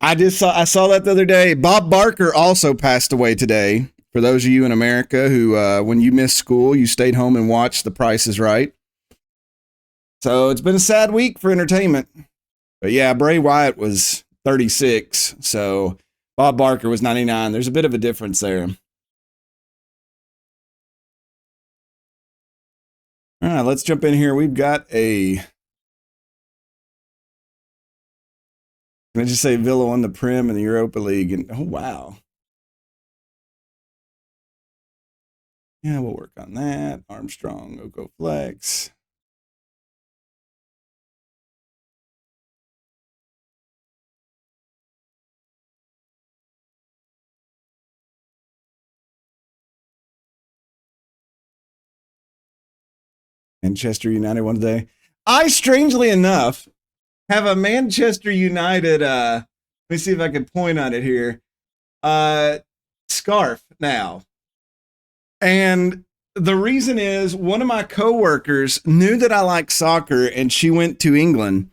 I saw that the other day. Bob Barker also passed away today. For those of you in America who, when you missed school, you stayed home and watched The Price is Right. So it's been a sad week for entertainment. But yeah, Bray Wyatt was 36. So Bob Barker was 99. There's a bit of a difference there. All right, let's jump in here. We've got a... Can I just say Villa won the Prem in the Europa League? And oh, wow. Yeah, we'll work on that. Armstrong, Oko Flex. Manchester United one day. I, strangely enough, have a Manchester United, let me see if I can point on it here, scarf now. And the reason is one of my coworkers knew that I like soccer and she went to England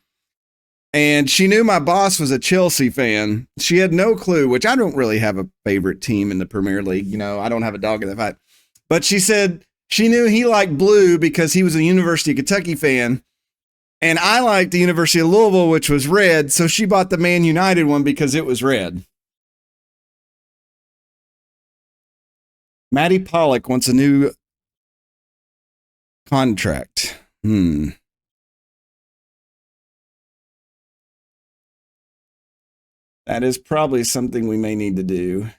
and she knew my boss was a Chelsea fan. She had no clue, which I don't really have a favorite team in the Premier League. You know, I don't have a dog in the fight. But she said she knew he liked blue because he was a University of Kentucky fan. And I liked the University of Louisville, which was red. So she bought the Man United one because it was red. Matty Pollock wants a new contract. That is probably something we may need to do.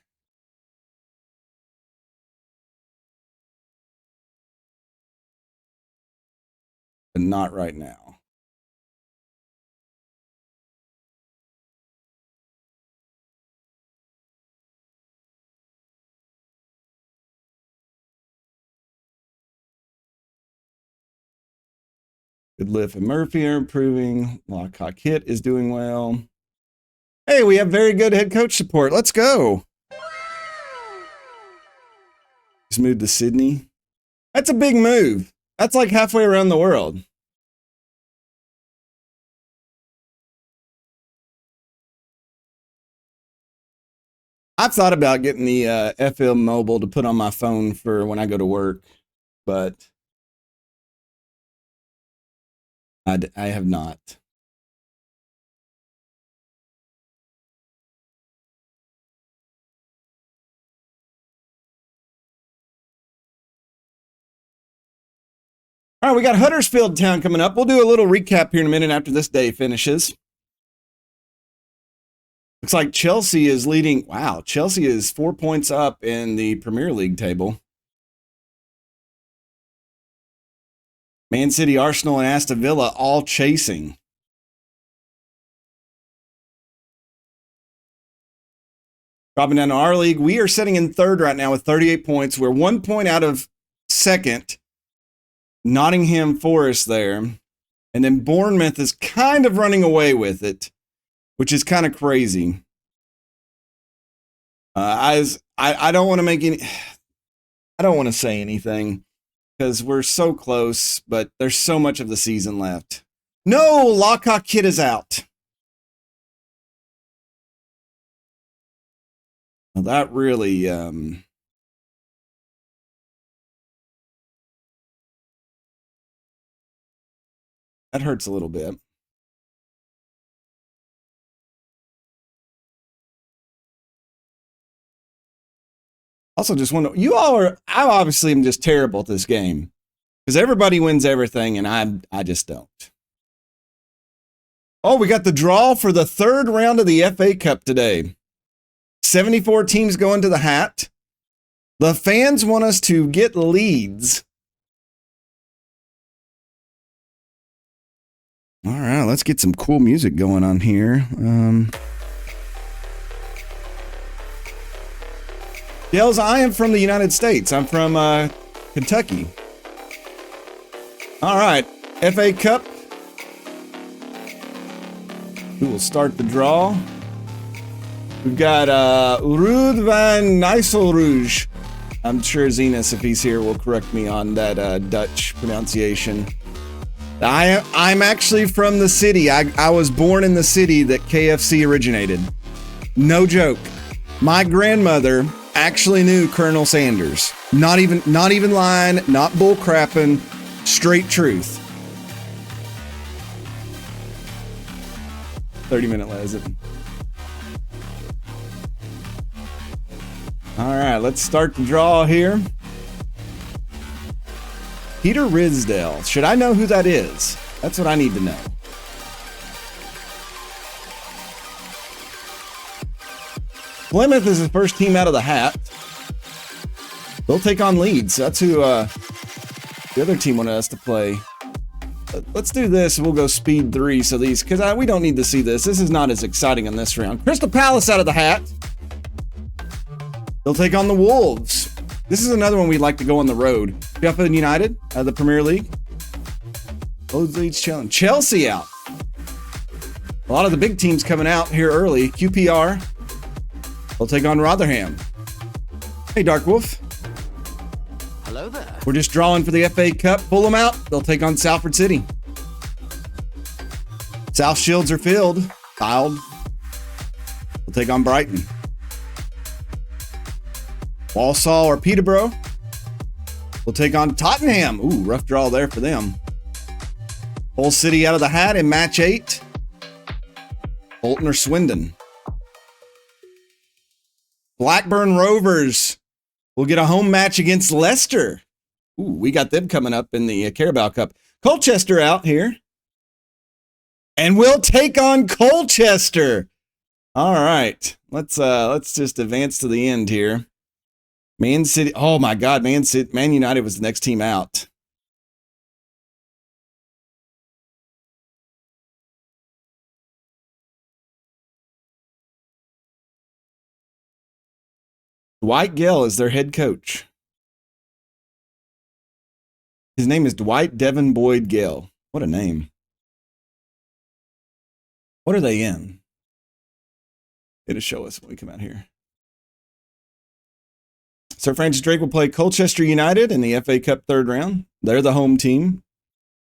But not right now. Goodliff and Murphy are improving. Lockhart Kit is doing well. Hey, we have very good head coach support. Let's go. He's moved to Sydney. That's a big move. That's like halfway around the world. I've thought about getting the FM mobile to put on my phone for when I go to work, but I have not. All right, we got Huddersfield Town coming up. We'll do a little recap here in a minute after this day finishes. Looks like Chelsea is leading. Wow, Chelsea is 4 points up in the Premier League table. Man City, Arsenal, and Aston Villa all chasing. Dropping down to our league, we are sitting in third right now with 38 points. We're 1 point out of second. Nottingham Forest there. And then Bournemouth is kind of running away with it, which is kind of crazy. I don't want to make any... I don't want to say anything because we're so close, but there's so much of the season left. No, Lockhart Kid is out. Well, that really... that hurts a little bit. Also, just want to, you all are, I obviously am just terrible at this game because everybody wins everything and I just don't. Oh, we got the draw for the third round of the FA Cup today. 74 teams going to the hat. The fans want us to get leads. All right, let's get some cool music going on here. Yells, I am from the United States. I'm from Kentucky. All right, FA Cup. We will start the draw. We've got Ruud van Nistelrooy. I'm sure Zenas, if he's here, will correct me on that Dutch pronunciation. I'm actually from the city. I was born in the city that KFC originated. No joke. My grandmother actually knew Colonel Sanders. Not even lying, not bull crapping, straight truth. 30-minute lesson. All right, let's start the draw here. Peter Ridsdale. Should I know who that is? That's what I need to know. Plymouth is the first team out of the hat. They'll take on Leeds. That's who the other team wanted us to play. Let's do this. We'll go speed 3. So these, because we don't need to see this. This is not as exciting in this round. Crystal Palace out of the hat. They'll take on the Wolves. This is another one we'd like to go on the road. Sheffield United out of the Premier League. Those Leeds challenge. Chelsea out. A lot of the big teams coming out here early. QPR. They'll take on Rotherham. Hey, Dark Wolf. Hello there. We're just drawing for the FA Cup. Pull them out. They'll take on Salford City. South Shields are filled. They'll take on Brighton. Walsall or Peterborough will take on Tottenham. Ooh, rough draw there for them. Hull City out of the hat in match 8. Bolton or Swindon. Blackburn Rovers will get a home match against Leicester. Ooh, we got them coming up in the Carabao Cup. Colchester out here. And we'll take on Colchester. All right. Let's just advance to the end here. Man City. Oh my God, Man United was the next team out. Dwight Gale is their head coach. His name is Dwight Devon Boyd Gale. What a name. What are they in? It'll show us when we come out here. Sir Francis Drake will play Colchester United in the FA Cup third round. They're the home team.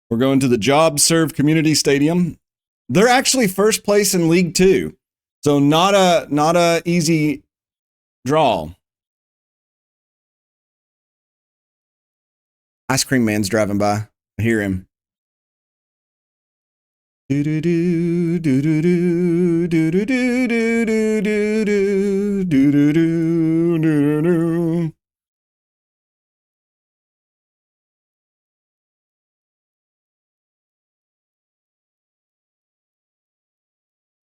We're going to the Job Serve Community Stadium. They're actually first place in League 2. So not a easy draw. Ice Cream Man's driving by. I hear him. Do do do do do do do do do do do do do do do do.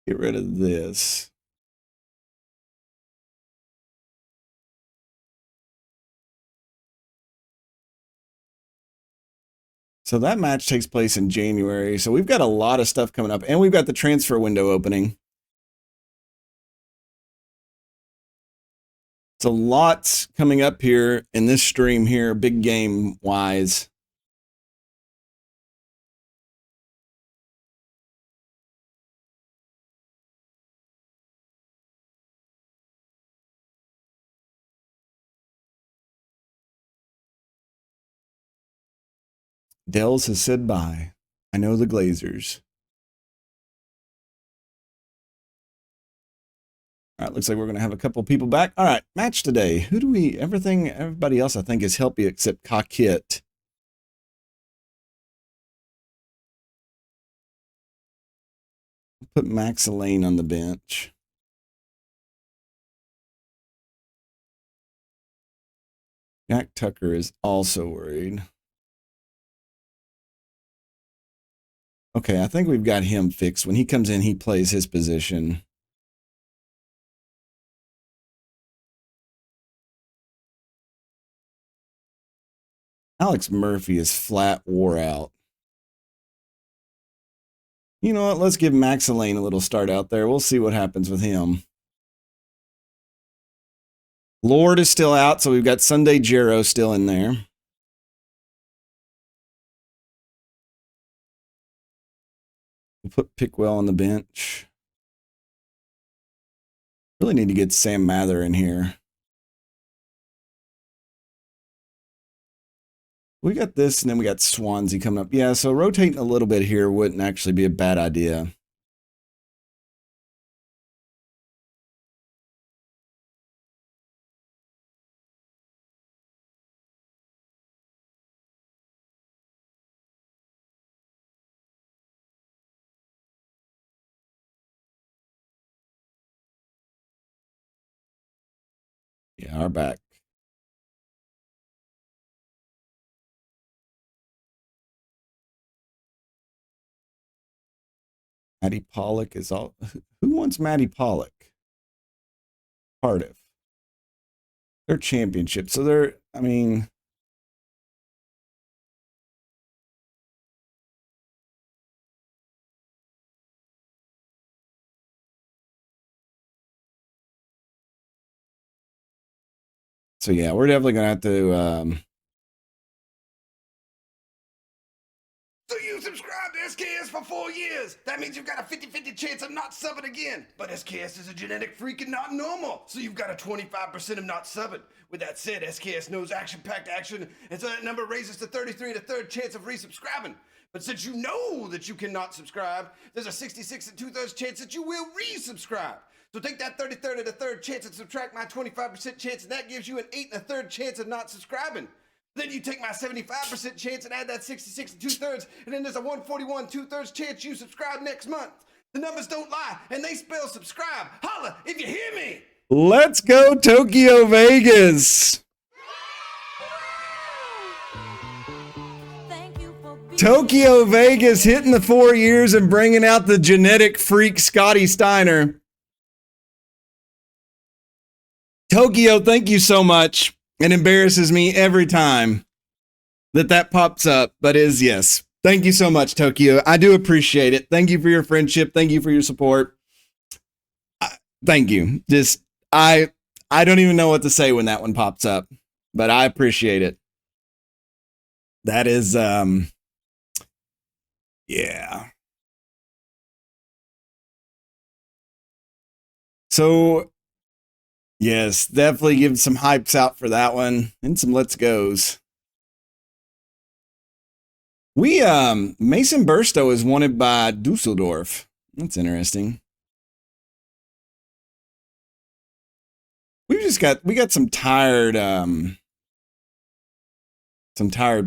Get rid of this. So that match takes place in January. So we've got a lot of stuff coming up, and we've got the transfer window opening. So lots coming up here in this stream here, big game wise. Dells has said bye. I know the Glazers. All right, looks like we're going to have a couple people back. All right, match today. Who do we, everybody else I think is healthy except Cockett. Put Max Elaine on the bench. Jack Tucker is also worried. Okay, I think we've got him fixed. When he comes in, he plays his position. Alex Murphy is flat wore out. You know what? Let's give Max Elaine a little start out there. We'll see what happens with him. Lord is still out, so we've got Sunday Jarrow still in there. We'll put Pickwell on the bench. Really need to get Sam Mather in here. We got this, and then we got Swansea coming up. Yeah, so rotating a little bit here wouldn't actually be a bad idea. are back. Maddie Pollock is all. Who wants Maddie Pollock? Cardiff. They're championship. So they're, I mean. So yeah, we're definitely going to have to. So you subscribed to SKS for 4 years. That means you've got a 50-50 chance of not subbing again. But SKS is a genetic freak and not normal. So you've got a 25% of not subbing. With that said, SKS knows action-packed action, and so that number raises to 33 1/3 chance of resubscribing. But since you know that you cannot subscribe, there's a 66 2/3 chance that you will resubscribe. So take that 33 1/3 chance and subtract my 25% chance, and that gives you an 8 1/3 chance of not subscribing. Then you take my 75% chance and add that 66 2/3, and then there's a 141 2/3 chance you subscribe next month. The numbers don't lie, and they spell subscribe. Holla if you hear me. Let's go Tokyo Vegas. Tokyo Vegas hitting the 4 years and bringing out the genetic freak Scotty Steiner. Tokyo, thank you so much. It embarrasses me every time that pops up, but yes. Thank you so much, Tokyo. I do appreciate it. Thank you for your friendship. Thank you for your support. Thank you. I don't even know what to say when that one pops up, but I appreciate it. That is, yeah. So, yes, definitely give some hypes out for that one and some let's goes. Mason Burstow is wanted by Dusseldorf. That's interesting. We got some tired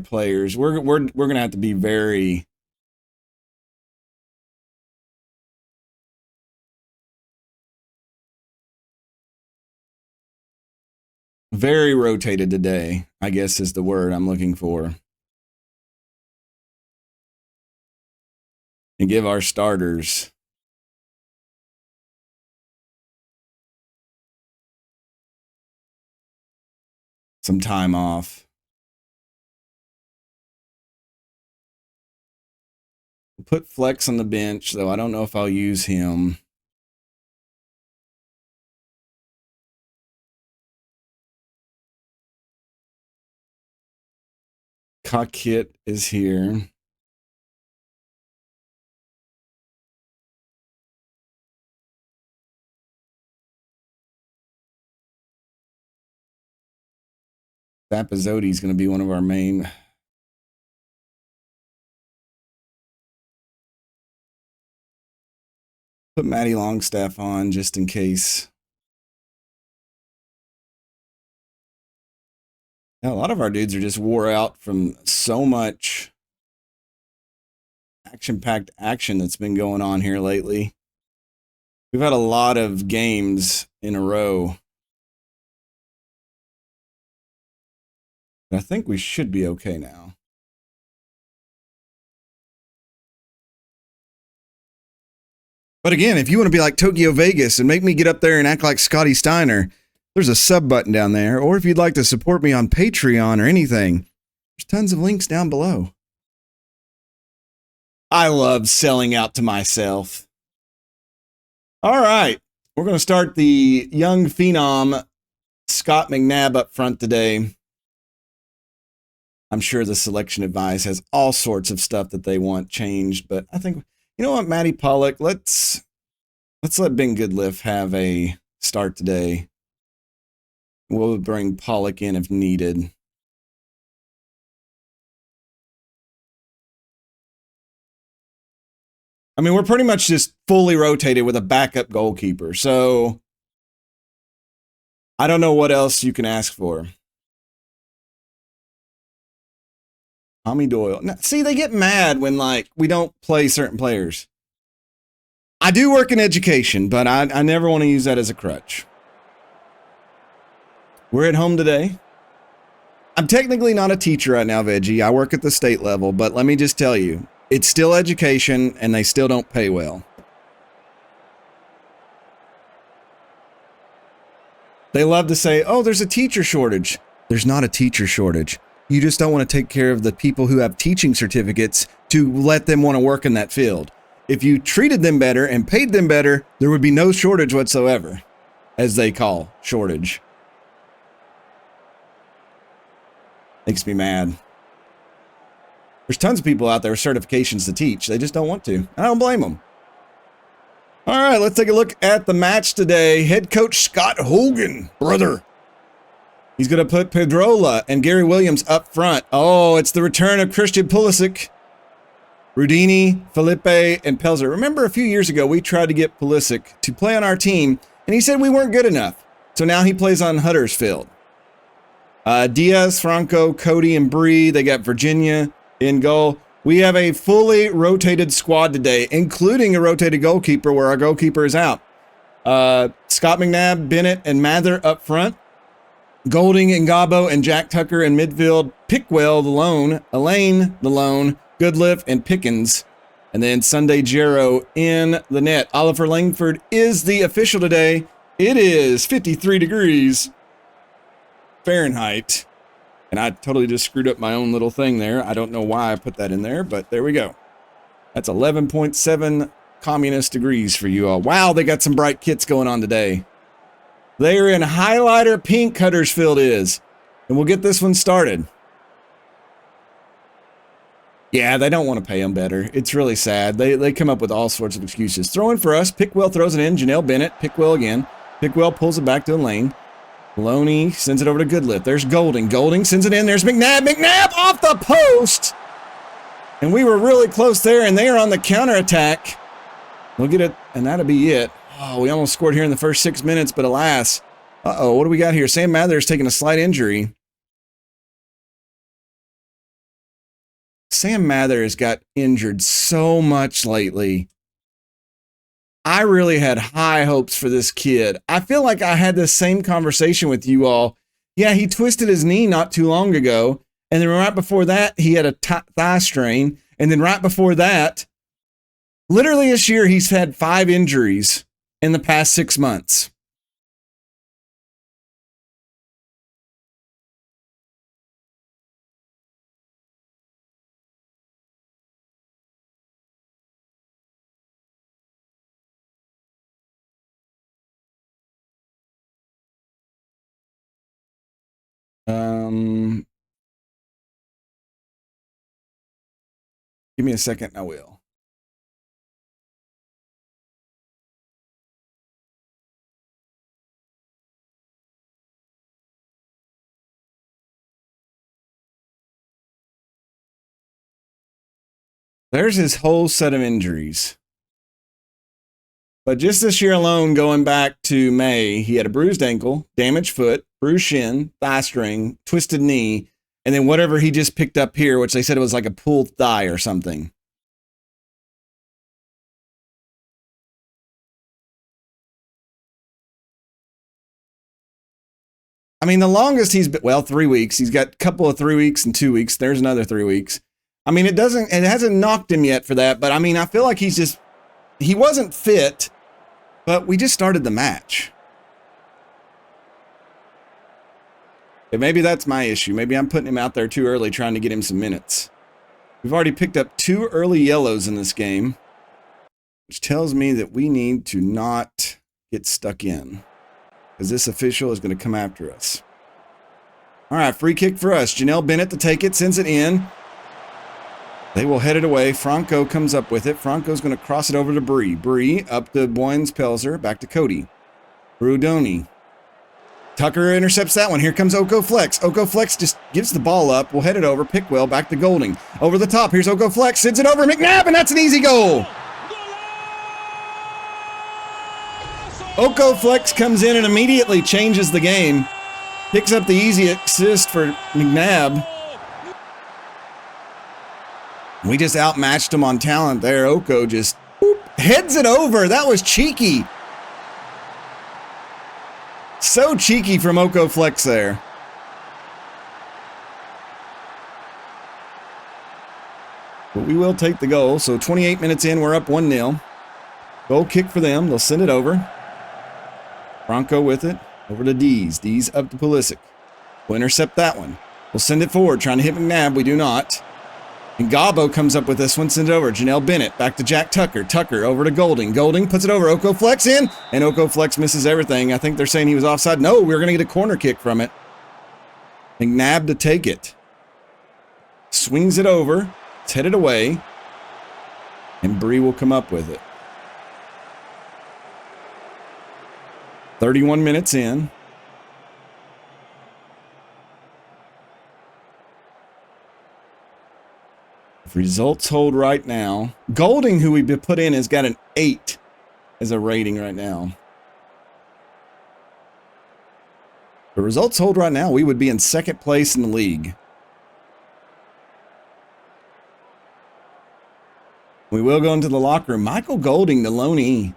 players. We're gonna have to be very rotated today, I guess is the word I'm looking for. And give our starters some time off. We'll put Flex on the bench, though I don't know if I'll use him. Cockit is here. Sapazzotti is going to be one of our main. Put Matty Longstaff on just in case. Yeah, a lot of our dudes are just wore out from so much action-packed action that's been going on here lately. We've had a lot of games in a row. I think we should be okay now. But again, if you want to be like Tokyo Vegas and make me get up there and act like Scotty Steiner, there's a sub button down there. Or if you'd like to support me on Patreon or anything, there's tons of links down below. I love selling out to myself. All right. We're going to start the young phenom, Scott McNabb, up front today. I'm sure the selection advice has all sorts of stuff that they want changed, but I think, you know what, Matty Pollock, let's let Ben Goodliff have a start today. We'll bring Pollock in if needed. I mean, we're pretty much just fully rotated with a backup goalkeeper, so I don't know what else you can ask for. Tommy Doyle. Now, see, they get mad when, like, we don't play certain players. I do work in education, but I never want to use that as a crutch. We're at home today. I'm technically not a teacher right now, Veggie. I work at the state level, but let me just tell you, it's still education and they still don't pay well. They love to say, oh, there's a teacher shortage. There's not a teacher shortage. You just don't want to take care of the people who have teaching certificates to let them want to work in that field. If you treated them better and paid them better, there would be no shortage whatsoever, as they call shortage. Makes me mad. There's tons of people out there with certifications to teach. They just don't want to. I don't blame them. All right, let's take a look at the match today. Head coach Scott Hogan, brother. He's going to put Pedrola and Gary Williams up front. Oh, it's the return of Christian Pulisic. Rudini, Felipe, and Pelzer. Remember a few years ago, we tried to get Pulisic to play on our team, and he said we weren't good enough. So now he plays on Huddersfield. Diaz, Franco, Cody, and Bree. They got Virginia in goal. We have a fully rotated squad today, including a rotated goalkeeper where our goalkeeper is out. Scott McNabb, Bennett, and Mather up front. Golding, Ngabo, and Jack Tucker in midfield. Pickwell, the lone. Elaine, the lone. Goodliff, and Pickens. And then Sunday Jarrow in the net. Oliver Langford is the official today. It is 53 degrees Fahrenheit. And I totally just screwed up my own little thing there. I don't know why I put that in there, but there we go. That's 11.7 communist degrees for you all. Wow, they got some bright kits going on today. They are in highlighter pink, Huddersfield is. And we'll get this one started. Yeah, they don't want to pay them better. It's really sad. They come up with all sorts of excuses. Throwing for us. Pickwell throws it in. Janelle Bennett. Pickwell again. Pickwell pulls it back to Elaine. Maloney sends it over to Goodlift. There's Golding. Golding sends it in. There's McNabb. McNabb off the post. And we were really close there, and they are on the counterattack. We'll get it, and that'll be it. Oh, we almost scored here in the first 6 minutes, but alas. Uh-oh, what do we got here? Sam Mather's taking a slight injury. Sam Mather has got injured so much lately. I really had high hopes for this kid. I feel like I had the same conversation with you all. Yeah, he twisted his knee not too long ago. And then right before that, he had a thigh strain. And then right before that, literally this year, he's had 5 injuries in the past 6 months. Give me a second, I will. There's his whole set of injuries. But just this year alone, going back to May, he had a bruised ankle, damaged foot, bruised shin, thigh string, twisted knee, and then whatever he just picked up here, which they said it was like a pulled thigh or something. I mean, the longest he's been, well, 3 weeks. He's got a couple of 3 weeks and 2 weeks. There's another 3 weeks. I mean, it hasn't knocked him yet for that, but I mean, I feel like he wasn't fit, but we just started the match. And maybe that's my issue. Maybe I'm putting him out there too early trying to get him some minutes. We've already picked up 2 early yellows in this game, which tells me that we need to not get stuck in because this official is going to come after us. All right, free kick for us. Janelle Bennett to take it, sends it in. They will head it away. Franco comes up with it. Franco's going to cross it over to Bree. Bree up to Boynes Pelzer, back to Cody. Rudoni. Tucker intercepts that one. Here comes Oko Flex. Oko Flex just gives the ball up. We'll head it over. Pickwell back to Golding. Over the top. Here's Oko Flex. Sends it over McNabb, and that's an easy goal. Oko Flex comes in and immediately changes the game. Picks up the easy assist for McNabb. We just outmatched him on talent there. Oko just heads it over. That was cheeky. So cheeky from Oko Flex there. But we will take the goal. So 28 minutes in, we're up 1-0. Goal kick for them. They'll send it over. Bronco with it. Over to Dees. Dees up to Pulisic. We'll intercept that one. We'll send it forward. Trying to hit McNabb. We do not. And Gabo comes up with this one. Send it over. Janelle Bennett. Back to Jack Tucker. Tucker over to Golding. Golding puts it over. Oko Flex in. And Oko Flex misses everything. I think they're saying he was offside. No, we're going to get a corner kick from it. McNabb to take it. Swings it over. It's headed away. And Bree will come up with it. 31 minutes in. If results hold right now, Golding, who we've put in, has got an 8 as a rating right now. If the results hold right now, we would be in second place in the league. We will go into the locker room. Michael Golding, the loanee,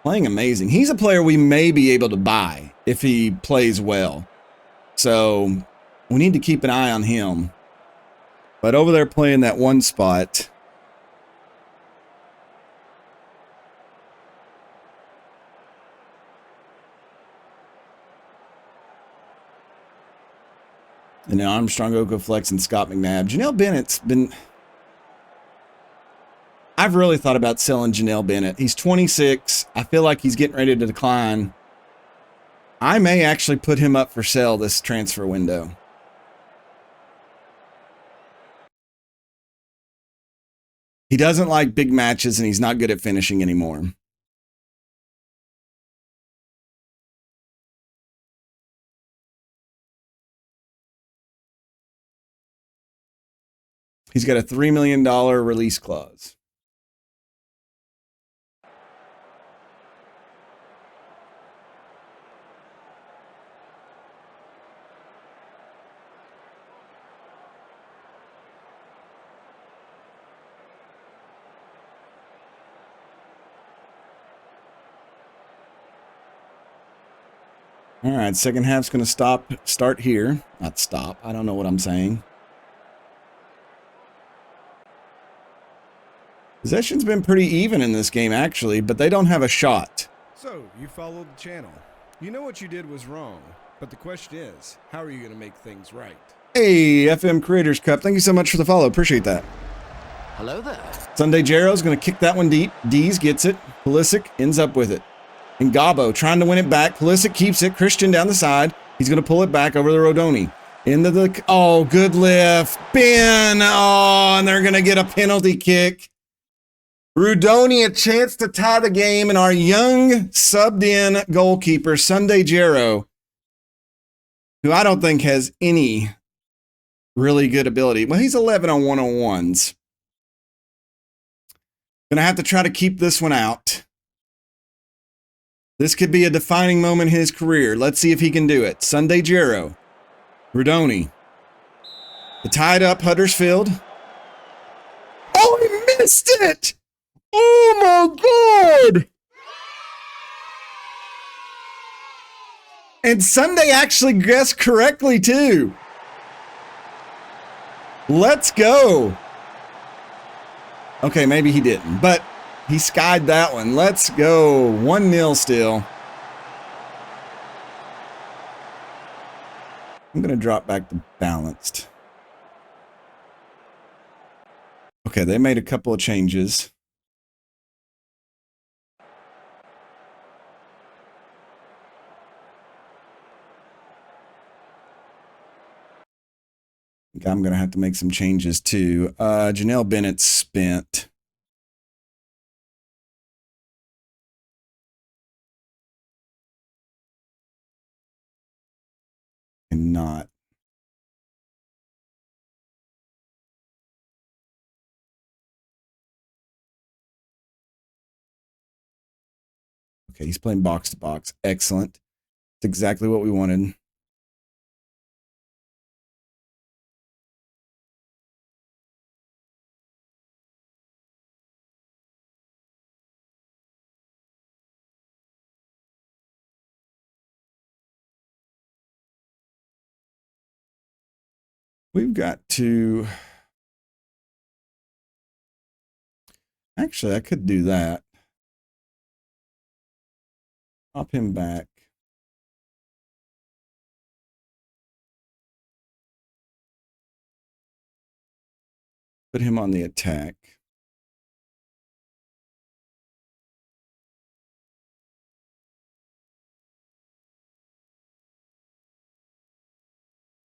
playing amazing. He's a player we may be able to buy if he plays well. So we need to keep an eye on him. But over there playing that one spot. And then Armstrong, Oko Flex, and Scott McNabb. Janelle Bennett's been... I've really thought about selling Janelle Bennett. He's 26. I feel like he's getting ready to decline. I may actually put him up for sale this transfer window. He doesn't like big matches, and he's not good at finishing anymore. He's got a $3 million release clause. All right, second half's going to start here. Not stop. I don't know what I'm saying. Possession's been pretty even in this game, actually, but they don't have a shot. So, you followed the channel. You know what you did was wrong, but the question is, how are you going to make things right? Hey, FM Creators Cup, thank you so much for the follow. Appreciate that. Hello there. Sunday Jarrow's going to kick that one deep. Dees gets it. Pulisic ends up with it. And Gabo trying to win it back. Pulisic keeps it. Christian down the side. He's going to pull it back over to Rodoni. Into the... Oh, good lift. Ben. Oh, and they're going to get a penalty kick. Rodoni a chance to tie the game. And our young subbed-in goalkeeper, Sunday Jarrow, who I don't think has any really good ability. Well, he's 11 on one-on-ones. Going to have to try to keep this one out. This could be a defining moment in his career. Let's see if he can do it. Sunday Jarrow. Rodoni. The tied up Huddersfield. Oh, he missed it! Oh my God! And Sunday actually guessed correctly too. Let's go. Okay, maybe he didn't, but he skied that one. Let's go. 1-0 still. I'm going to drop back to balanced. Okay, they made a couple of changes. I'm going to have to make some changes too. Janelle Bennett spent. And not. Okay, he's playing box to box. Excellent. That's exactly what we wanted. We've got to... Actually, I could do that. Pop him back. Put him on the attack.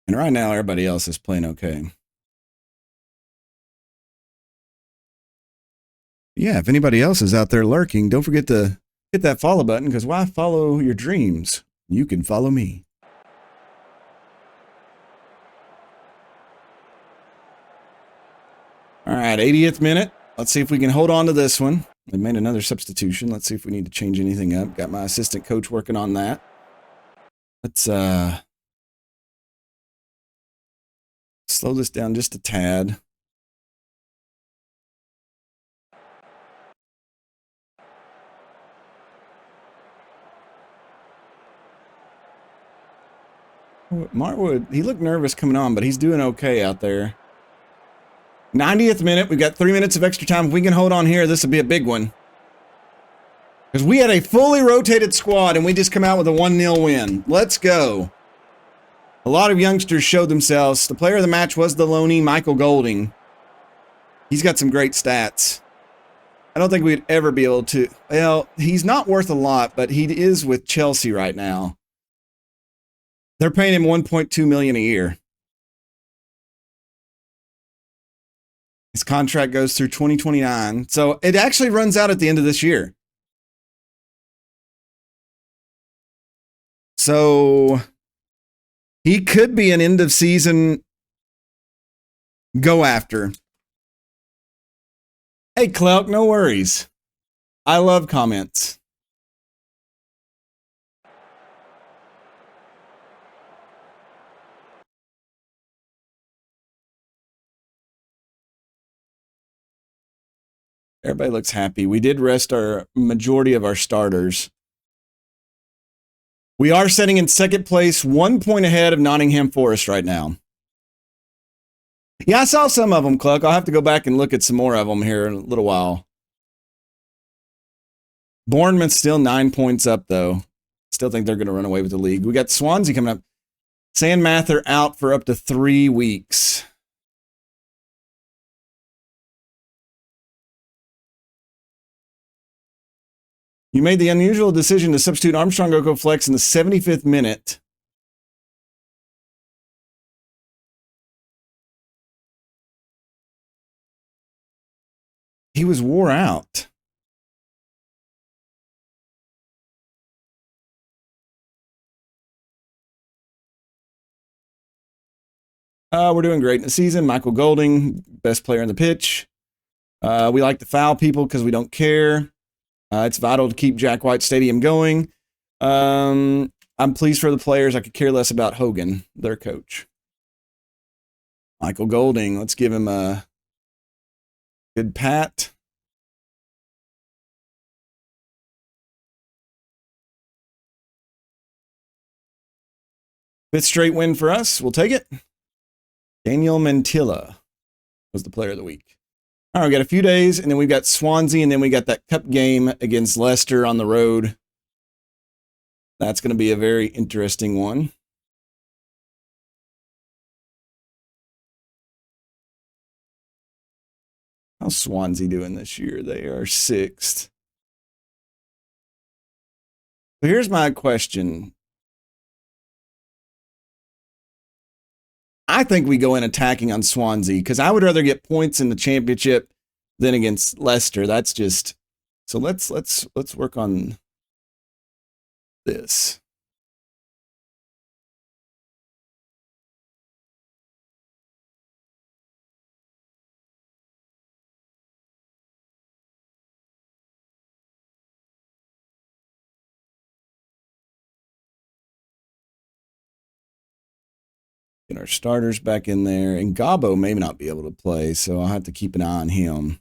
And right now, everybody else is playing okay. Yeah, if anybody else is out there lurking, don't forget to hit that follow button, because why follow your dreams? You can follow me. All right, 80th minute. Let's see if we can hold on to this one. They made another substitution. Let's see if we need to change anything up. Got my assistant coach working on that. Let's slow this down just a tad. Marwood, he looked nervous coming on, but he's doing okay out there. 90th minute. We've got 3 minutes of extra time. If we can hold on here, this will be a big one. Because we had a fully rotated squad, and we just come out with a 1-0 win. Let's go. A lot of youngsters showed themselves. The player of the match was the loanee, Michael Golding. He's got some great stats. I don't think we'd ever be able to... Well, he's not worth a lot, but he is with Chelsea right now. They're paying him $1.2 million a year. His contract goes through 2029. So it actually runs out at the end of this year. So he could be an end of season go after. Hey, Clout, no worries. I love comments. Everybody looks happy. We did rest our majority of our starters. We are sitting in second place, 1 point ahead of Nottingham Forest right now. Yeah, I saw some of them, Cluck. I'll have to go back and look at some more of them here in a little while. Bournemouth's still 9 points up, though. Still think they're going to run away with the league. We got Swansea coming up. Sam Mather out for up to 3 weeks. You made the unusual decision to substitute Armstrong Oko Flex in the 75th minute. He was wore out. We're doing great in the season. Michael Golding, best player on the pitch. We like to foul people because we don't care. It's vital to keep Jack White Stadium going. I'm pleased for the players. I could care less about Hogan, their coach. Michael Golding, let's give him a good pat. Fifth straight win for us. We'll take it. Daniel Mantilla was the player of the week. All right, we got a few days, and then we've got Swansea, and then we got that cup game against Leicester on the road. That's going to be a very interesting one. How's Swansea doing this year? They are 6th. So here's my question. I think we go in attacking on Swansea because I would rather get points in the championship than against Leicester. That's just so. Let's work on this. Get our starters back in there. And Gabo may not be able to play, so I'll have to keep an eye on him.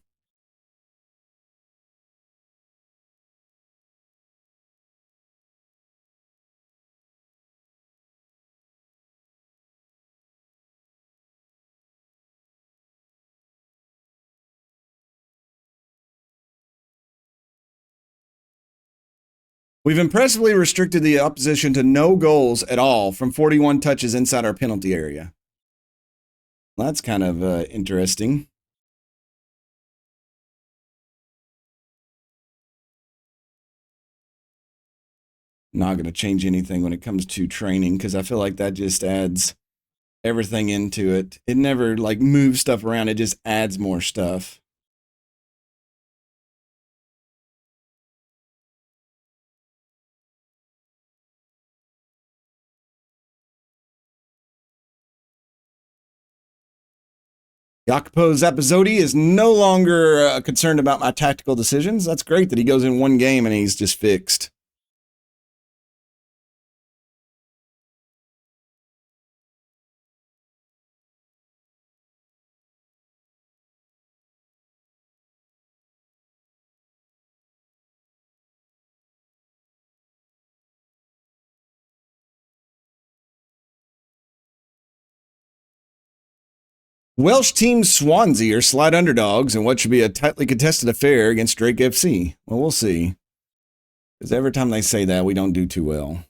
We've impressively restricted the opposition to no goals at all from 41 touches inside our penalty area. Well, that's kind of interesting. Not going to change anything when it comes to training because I feel like that just adds everything into it. It never like moves stuff around. It just adds more stuff. Jacopo Zappizzotti is no longer concerned about my tactical decisions. That's great that he goes in one game and he's just fixed. Welsh team Swansea are slight underdogs in what should be a tightly contested affair against Drake FC. Well, we'll see. Because every time they say that, we don't do too well.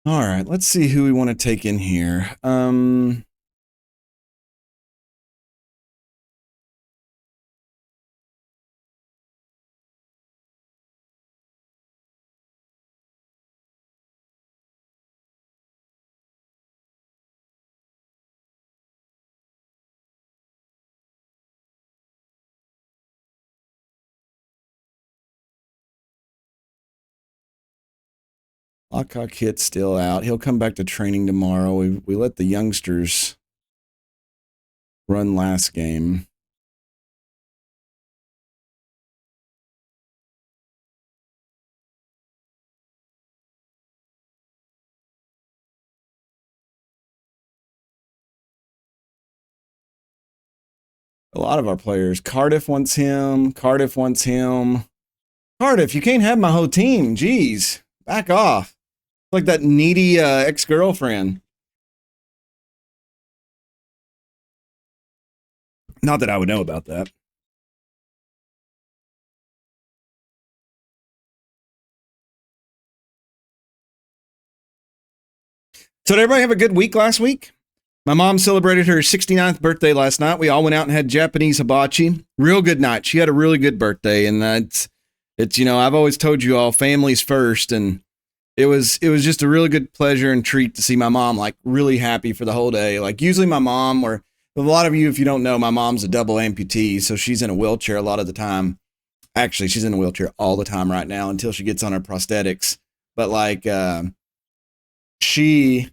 All right, let's see who we want to take in here. Lockhawk Hit's still out. He'll come back to training tomorrow. We let the youngsters run last game. A lot of our players. Cardiff wants him. Cardiff wants him. Cardiff, you can't have my whole team. Jeez, back off. Like that needy ex-girlfriend. Not that I would know about that. So did everybody have a good week last week? My mom celebrated her 69th birthday last night. We all went out and had Japanese hibachi. Real good night. She had a really good birthday, and it's you know, I've always told you all, families first, and it was just a really good pleasure and treat to see my mom like really happy for the whole day. Like usually my mom, or a lot of you, if you don't know, my mom's a double amputee, so she's in a wheelchair a lot of the time. Actually, she's in a wheelchair all the time right now until she gets on her prosthetics. But like she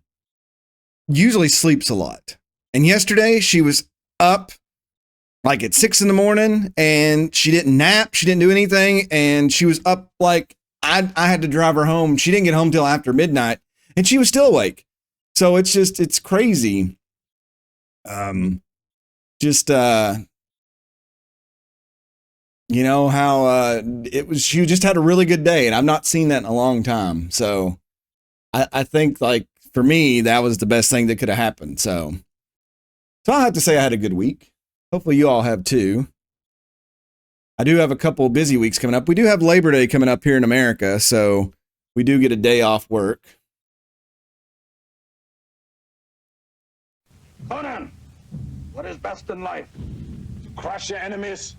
usually sleeps a lot. And yesterday she was up like at 6 a.m. and she didn't nap. She didn't do anything. And she was up like I had to drive her home. She didn't get home till after midnight and she was still awake. So it's crazy. You know how she just had a really good day and I've not seen that in a long time. So I think like for me, that was the best thing that could have happened. So I have to say I had a good week. Hopefully you all have too. I do have a couple busy weeks coming up. We do have Labor Day coming up here in America, so we do get a day off work. Conan, what is best in life? To crush your enemies,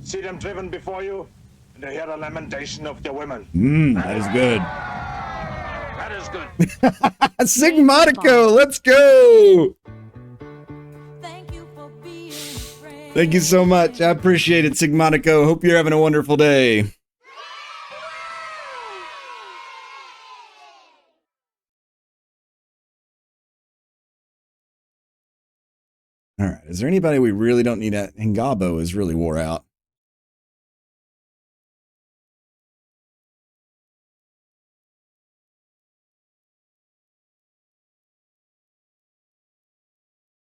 see them driven before you, and to hear the lamentation of their women. That is good. That is good. Sigmatico, let's go. Thank you so much. I appreciate it, Sigmatico. Hope you're having a wonderful day. All right. Is there anybody we really don't need at Ngabo is really wore out?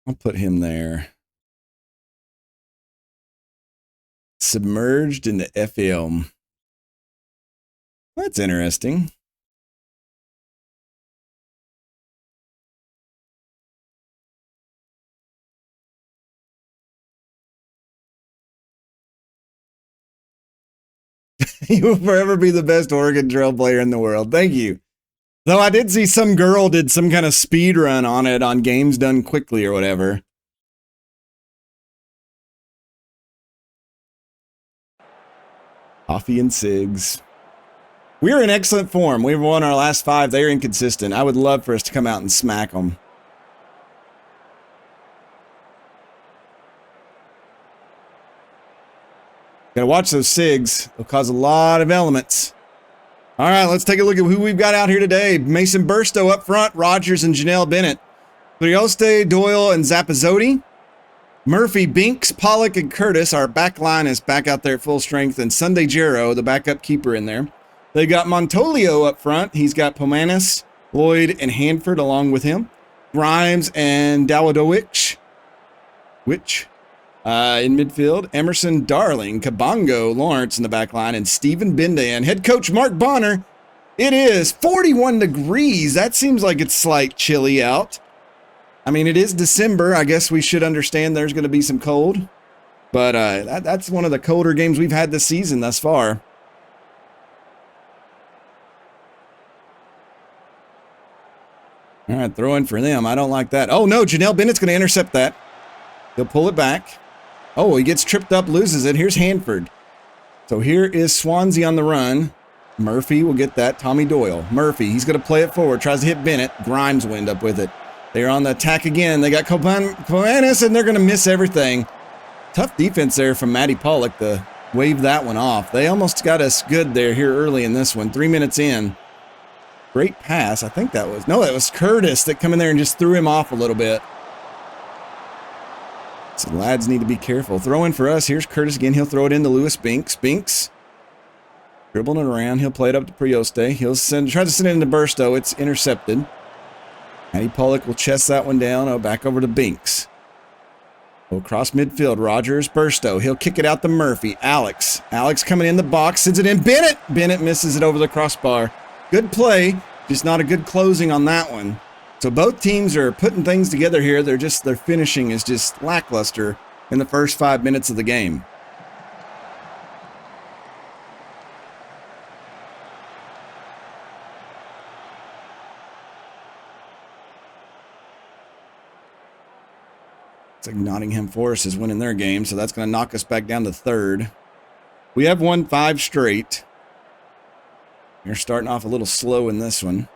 I'll put him there. submerged into film. That's interesting. You will forever be the best Oregon Trail player in the world. Thank you. Though I did see some girl did some kind of speed run on it on Games Done Quickly or whatever. Coffee and cigs. We're in excellent form. We've won our last 5. They're inconsistent. I would love for us to come out and smack them. Gotta watch those cigs. They'll cause a lot of elements. All right, let's take a look at who we've got out here today. Mason Burstow up front, Rogers and Janelle Bennett. Prioste, Doyle, and Zappazotti. Murphy, Binks, Pollock, and Curtis. Our back line is back out there full strength. And Sunday Jarrow, the backup keeper in there. They got Montolio up front. He's got Pomanis, Lloyd, and Hanford along with him. Grimes and Dawadowicz. In midfield, Emerson, Darling, Kabongo, Lawrence in the back line, and Stephen Bindan. Head coach Mark Bonner. It is 41 degrees. That seems like it's slight chilly out. I mean, it is December. I guess we should understand there's going to be some cold. But that's one of the colder games we've had this season thus far. All right, throw in for them. I don't like that. Oh, no, Janelle Bennett's going to intercept that. He'll pull it back. Oh, he gets tripped up, loses it. Here's Hanford. So here is Swansea on the run. Murphy will get that. Tommy Doyle. Murphy, he's going to play it forward. Tries to hit Bennett. Grimes will end up with it. They're on the attack again. They got Kopanis, and they're going to miss everything. Tough defense there from Matty Pollock to wave that one off. They almost got us good there here early in this one. 3 minutes in. Great pass. I think that was... No, that was Curtis that come in there and just threw him off a little bit. So lads need to be careful. Throw in for us. Here's Curtis again. He'll throw it into Lewis Binks. Binks dribbling it around. He'll play it up to Prioste. He'll try to send it into Burstow. It's intercepted. Matty Pollock will chest that one down. Oh, back over to Binks. Oh, across midfield. Rogers, Burstow. He'll kick it out to Murphy. Alex coming in the box. Sends it in. Bennett misses it over the crossbar. Good play. Just not a good closing on that one. So both teams are putting things together here. Their finishing is just lackluster in the first 5 minutes of the game. It's like Nottingham Forest is winning their game, so that's going to knock us back down to third. We have won 5 straight. You're starting off a little slow in this one.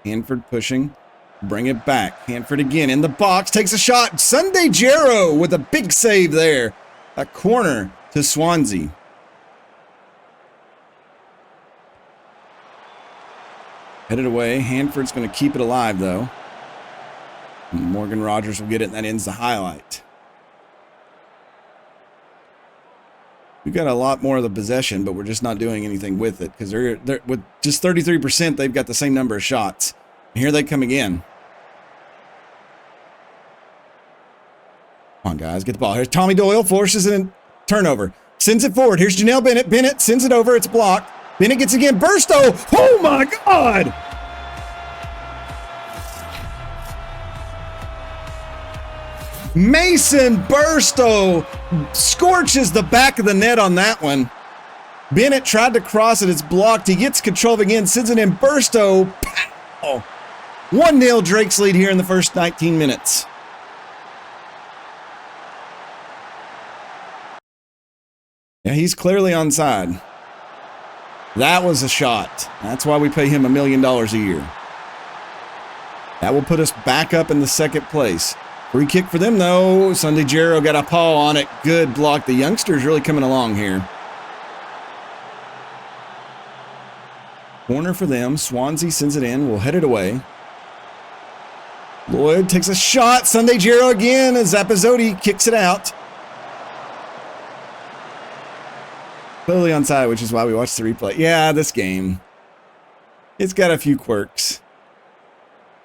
Hanford pushing. Bring it back. Hanford again in the box. Takes a shot. Sunday Jarrow with a big save there. A corner to Swansea. Headed away. Hanford's going to keep it alive, though. Morgan Rogers will get it, and that ends the highlight. We've got a lot more of the possession, but we're just not doing anything with it because they're with just 33%, they've got the same number of shots. And here they come again. Come on, guys, get the ball. Here's Tommy Doyle, forces it in. Turnover. Sends it forward. Here's Janelle Bennett. Bennett sends it over. It's blocked. Bennett gets again. Burstow. Oh, my God. Mason Burstow scorches the back of the net on that one. Bennett tried to cross it. It's blocked. He gets control of it again. Sends it in. Burstow. Pow. 1-0 Drake's lead here in the first 19 minutes. Yeah, he's clearly onside. That was a shot. That's why we pay him $1 million a year. That will put us back up in the second place. Free kick for them, though. Sunday Jarrow got a paw on it. Good block. The youngster's really coming along here. Corner for them. Swansea sends it in. We'll head it away. Lloyd takes a shot. Sunday Jarrow again. Zappazotti kicks it out. Clearly onside, which is why we watched the replay. Yeah, this game. It's got a few quirks.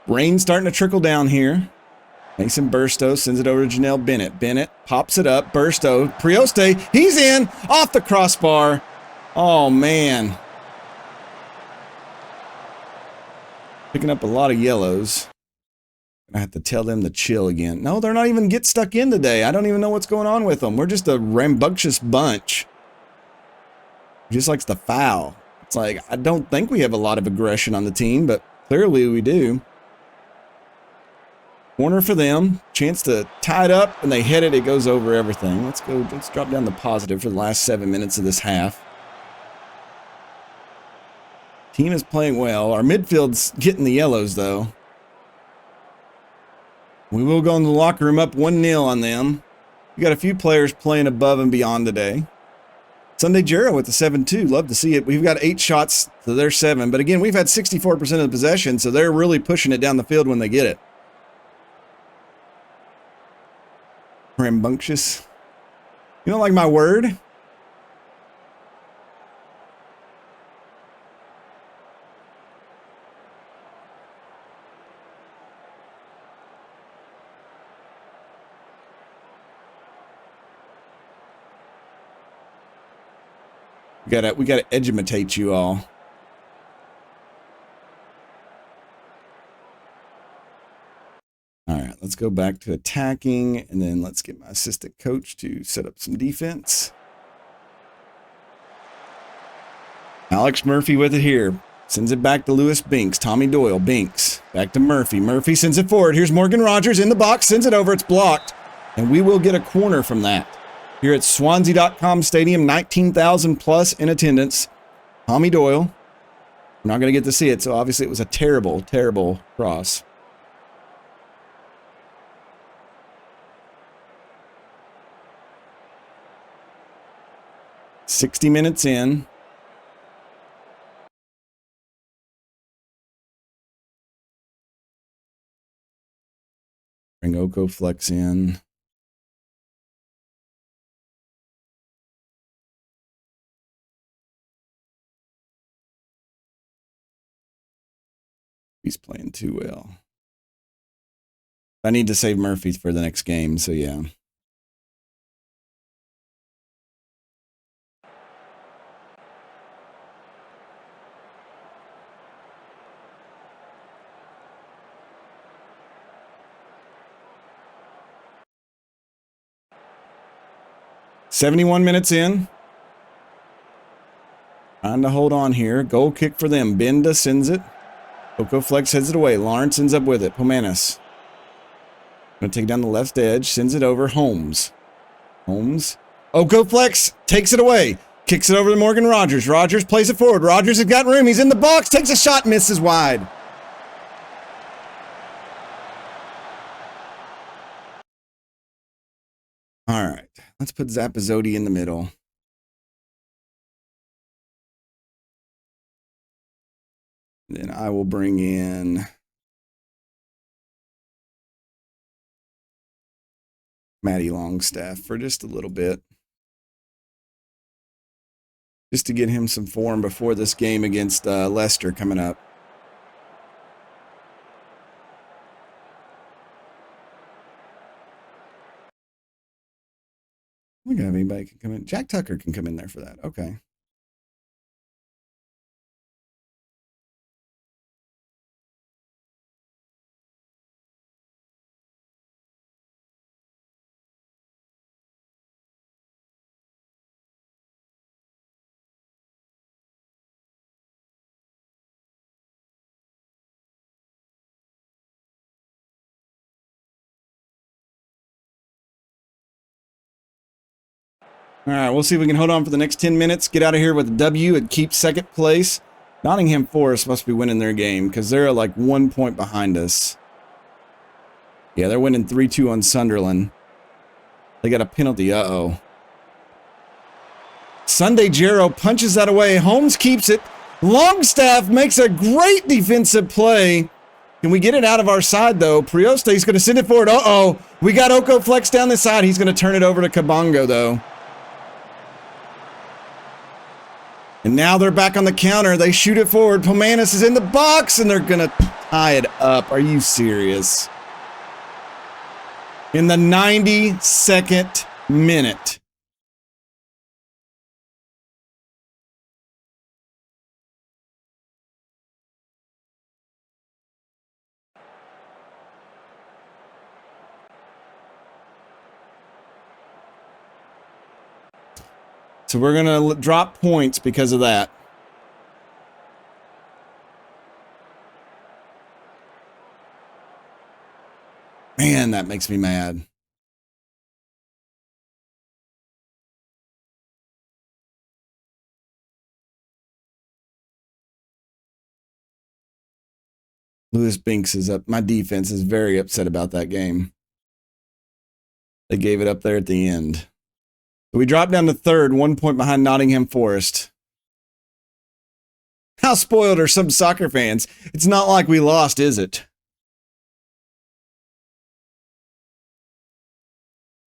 Rain starting to trickle down here. Mason Burstow sends it over to Janelle Bennett. Bennett pops it up. Burstow. Prioste. He's in. Off the crossbar. Oh, man. Picking up a lot of yellows. I have to tell them to chill again. No, they're not even get stuck in today. I don't even know what's going on with them. We're just a rambunctious bunch. Just likes to foul. It's like, I don't think we have a lot of aggression on the team, but clearly we do. Corner for them. Chance to tie it up, and they hit it. It goes over everything. Let's go. Let's drop down the positive for the last 7 minutes of this half. Team is playing well. Our midfield's getting the yellows, though. We will go in the locker room up 1-0 on them. We got a few players playing above and beyond today. Sunday Jarrow with the 7-2. Love to see it. We've got 8 shots to their 7. But again, we've had 64% of the possession, so they're really pushing it down the field when they get it. Rambunctious. You don't like my word? We gotta educate you all. All right, let's go back to attacking, and then let's get my assistant coach to set up some defense. Alex Murphy with it here. Sends it back to Lewis Binks. Tommy Doyle, Binks. Back to Murphy. Murphy sends it forward. Here's Morgan Rogers in the box. Sends it over. It's blocked. And we will get a corner from that. Here at Swansea.com Stadium, 19,000 plus in attendance. Tommy Doyle. We're not going to get to see it, so obviously it was a terrible, terrible cross. "60 minutes in. Bring Oko Flex in. He's playing too well. I need to save Murphy for the next game, so yeah. "71 minutes in. Trying to hold on here. Goal kick for them. Benda sends it. Oko Flex heads it away. Lawrence ends up with it. Pomanis. Gonna take down the left edge. Sends it over. Holmes. Oko Flex takes it away. Kicks it over to Morgan Rogers. Rogers plays it forward. Rogers has got room. He's in the box. Takes a shot. Misses wide. All right. Let's put Zappazotti in the middle. Then I will bring in Matty Longstaff for just a little bit. Just to get him some form before this game against Leicester coming up. We don't have anybody can come in. Jack Tucker can come in there for that. Okay. All right, we'll see if we can hold on for the next 10 minutes, get out of here with a W and keep second place. Nottingham Forest must be winning their game because they're like 1 point behind us. Yeah, they're winning 3-2 on Sunderland. They got a penalty. Uh-oh. Sunday Jarrow punches that away. Holmes keeps it. Longstaff makes a great defensive play. Can we get it out of our side, though? Prioste's going to send it forward. Uh-oh. We got Oko Flex down the side. He's going to turn it over to Kabongo, though. And now they're back on the counter. They shoot it forward. Pomanis is in the box, and they're going to tie it up. Are you serious? in the 92nd minute. So we're going to drop points because of that. Man, that makes me mad. Lewis Binks is up. My defense is very upset about that game. They gave it up there at the end. So we dropped down to third, 1 point behind Nottingham Forest. How spoiled are some soccer fans? It's not like we lost, is it?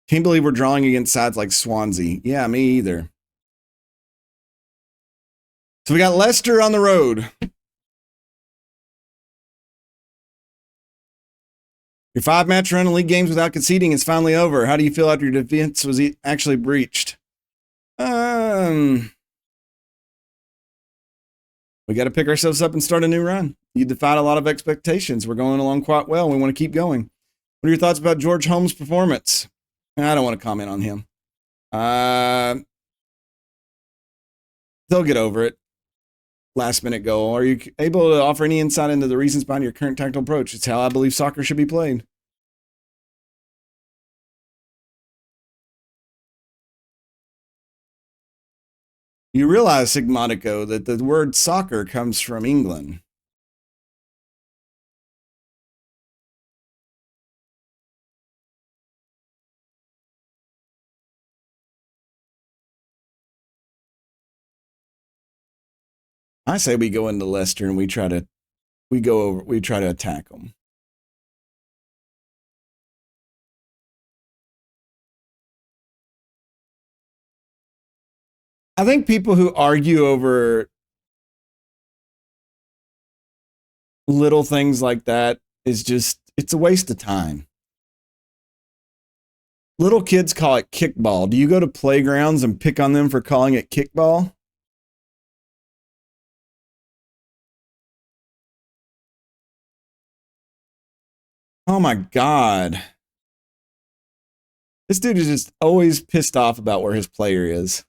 Can't believe we're drawing against sides like Swansea. Yeah, me either. So we got Leicester on the road. Your 5-match run in league games without conceding is finally over. How do you feel after your defense was actually breached? We got to pick ourselves up and start a new run. You defied a lot of expectations. We're going along quite well. We want to keep going. What are your thoughts about George Holmes' performance? I don't want to comment on him. They'll get over it. Last minute goal. Are you able to offer any insight into the reasons behind your current tactical approach? It's how I believe soccer should be played. You realize, Sigmatico, that the word soccer comes from England. I say we go into Leicester and we try to attack them. I think people who argue over little things like that it's a waste of time. Little kids call it kickball. Do you go to playgrounds and pick on them for calling it kickball? Oh my God. This dude is just always pissed off about where his player is.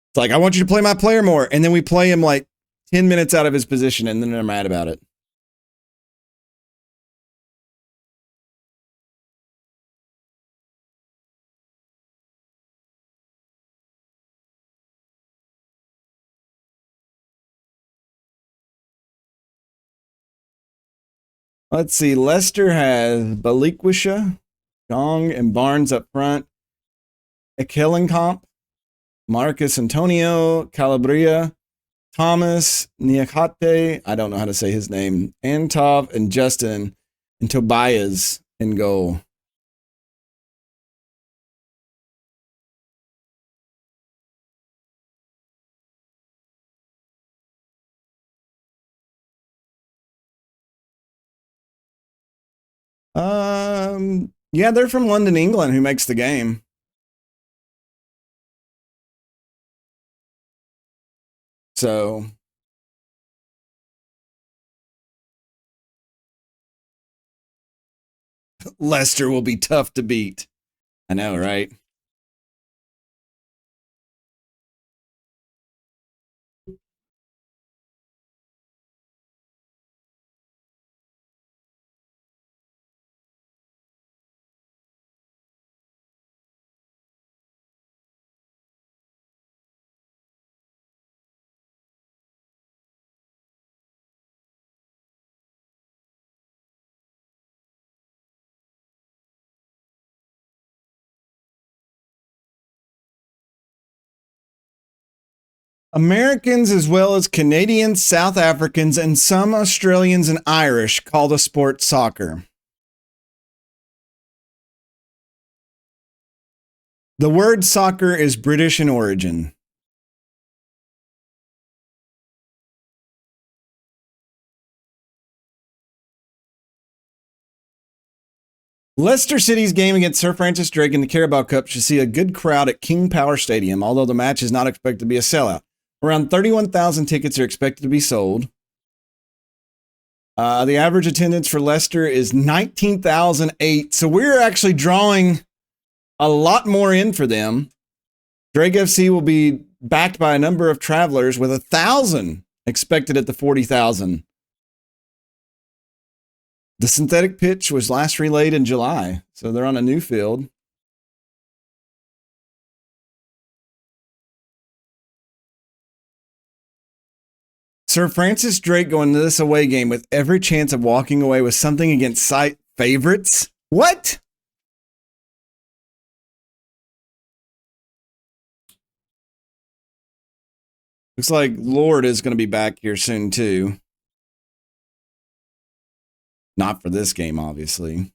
It's like, I want you to play my player more. And then we play him like 10 minutes out of his position and then they're mad about it. Let's see. Leicester has Balikwisha, Gong, and Barnes up front. Ekelenkamp, Marcus Antonio, Calabria, Thomas, Niakate, I don't know how to say his name, Antov, and Justin, and Tobias in goal. Yeah, they're from London, England, who makes the game. So Leicester will be tough to beat. I know, right? Americans, as well as Canadians, South Africans, and some Australians and Irish, call the sport soccer. The word soccer is British in origin. Leicester City's game against Sir Francis Drake in the Carabao Cup should see a good crowd at King Power Stadium, although the match is not expected to be a sellout. Around 31,000 tickets are expected to be sold. The average attendance for Leicester is 19,008. So we're actually drawing a lot more in for them. Drake FC will be backed by a number of travelers with 1,000 expected at the 40,000. The synthetic pitch was last relayed in July, so they're on a new field. Sir Francis Drake going to this away game with every chance of walking away with something against site favorites. What? Looks like Lord is going to be back here soon too. Not for this game, obviously.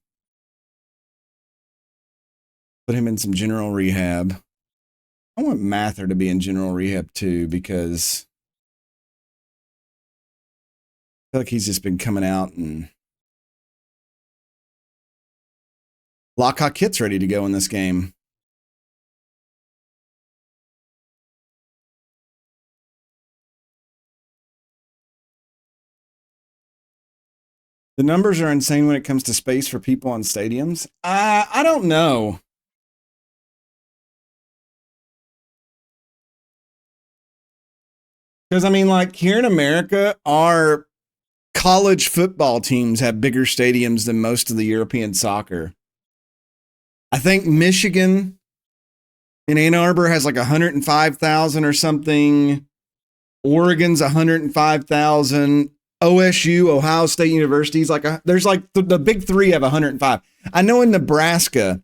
Put him in some general rehab. I want Mather to be in general rehab too, because I feel like he's just been coming out, and Lockhart Kit's ready to go in this game. The numbers are insane when it comes to space for people on stadiums. I don't know. Because, I mean, like, here in America, our college football teams have bigger stadiums than most of the European soccer. I think Michigan in Ann Arbor has like 105,000 or something. Oregon's 105,000. OSU, Ohio State University, is like there's like the big three have 105. I know in Nebraska,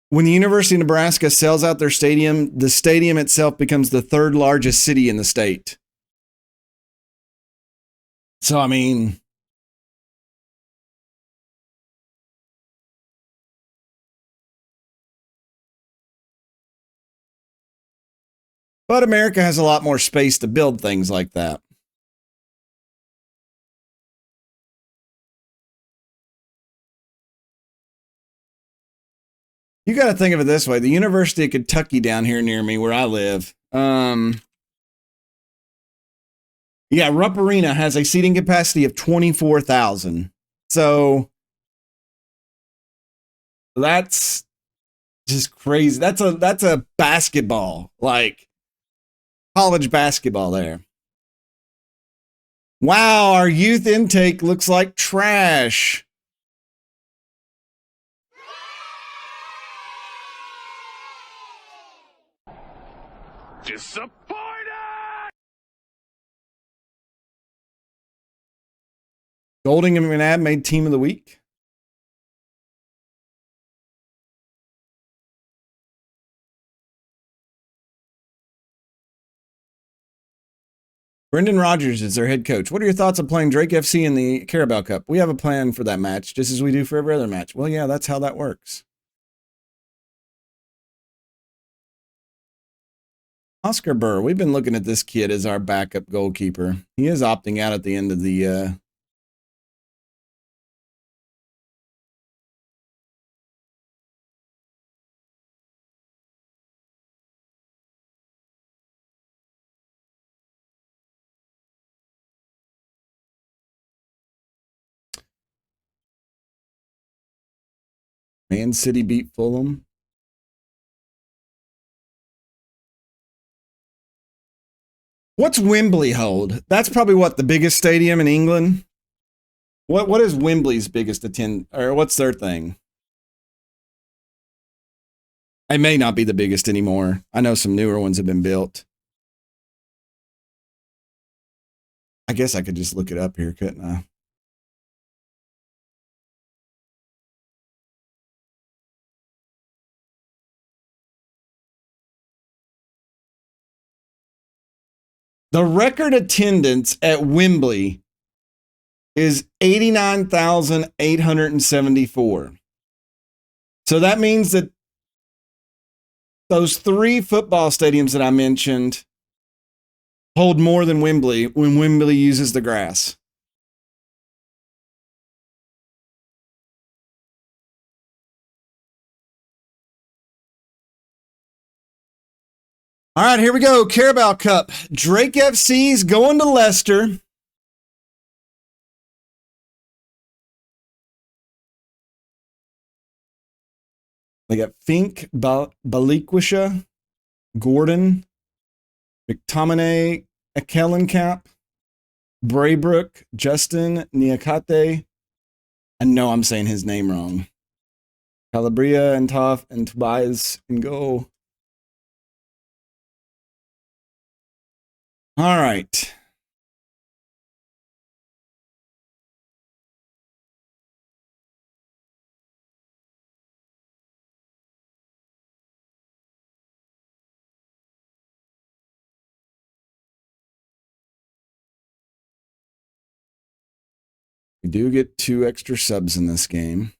when the University of Nebraska sells out their stadium, the stadium itself becomes the third largest city in the state. So, I mean, but America has a lot more space to build things like that. You got to think of it this way. The University of Kentucky down here near me where I live. Yeah, Rupp Arena has a seating capacity of 24,000. So that's just crazy. That's a basketball, like college basketball there. Wow, our youth intake looks like trash. Disappointed! Golding and McNabb made team of the week. Brendan Rodgers is their head coach. What are your thoughts on playing Drake FC in the Carabao Cup? We have a plan for that match, just as we do for every other match. Well, yeah, that's how that works. Oscar Burr, we've been looking at this kid as our backup goalkeeper. He is opting out at the end of the Man City beat Fulham. What's Wembley hold? That's probably what, the biggest stadium in England? What is Wembley's biggest or what's their thing? It may not be the biggest anymore. I know some newer ones have been built. I guess I could just look it up here, couldn't I? The record attendance at Wembley is 89,874. So that means that those three football stadiums that I mentioned hold more than Wembley when Wembley uses the grass. All right, here we go. Carabao Cup. Drake FC's going to Leicester. They got Fink, Balikwisha, Gordon, McTominay, Ekelenkamp, Braybrook, Justin, Niakate. I know I'm saying his name wrong. Calabria and Toff and Tobias and go. All right. We do get 2 extra subs in this game.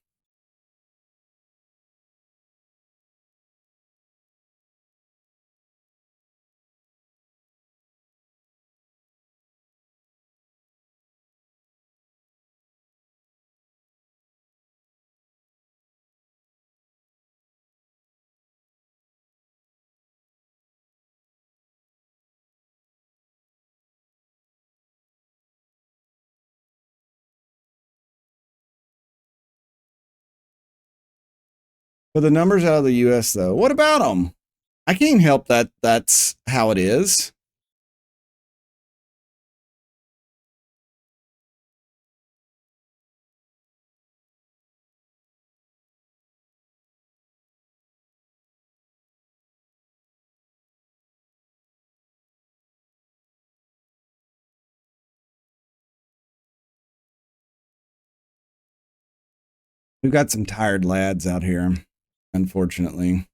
But the numbers out of the US, though, what about them? I can't help that. That's how it is. We've got some tired lads out here, unfortunately.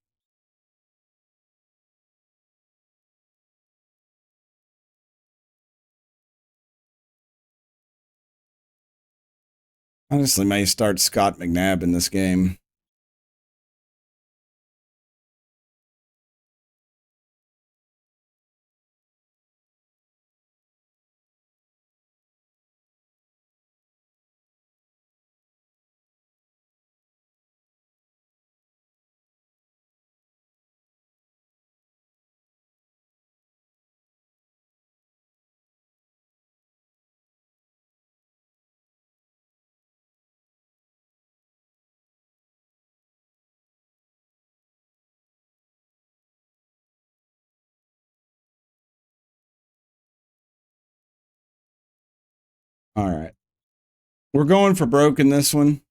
Honestly, may start Scott McNabb in this game. All right. We're going for broke in this one.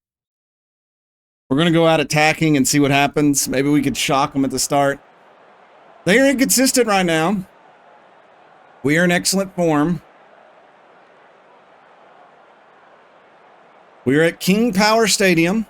We're going to go out attacking and see what happens. Maybe we could shock them at the start. They are inconsistent right now. We are in excellent form. We are at King Power Stadium.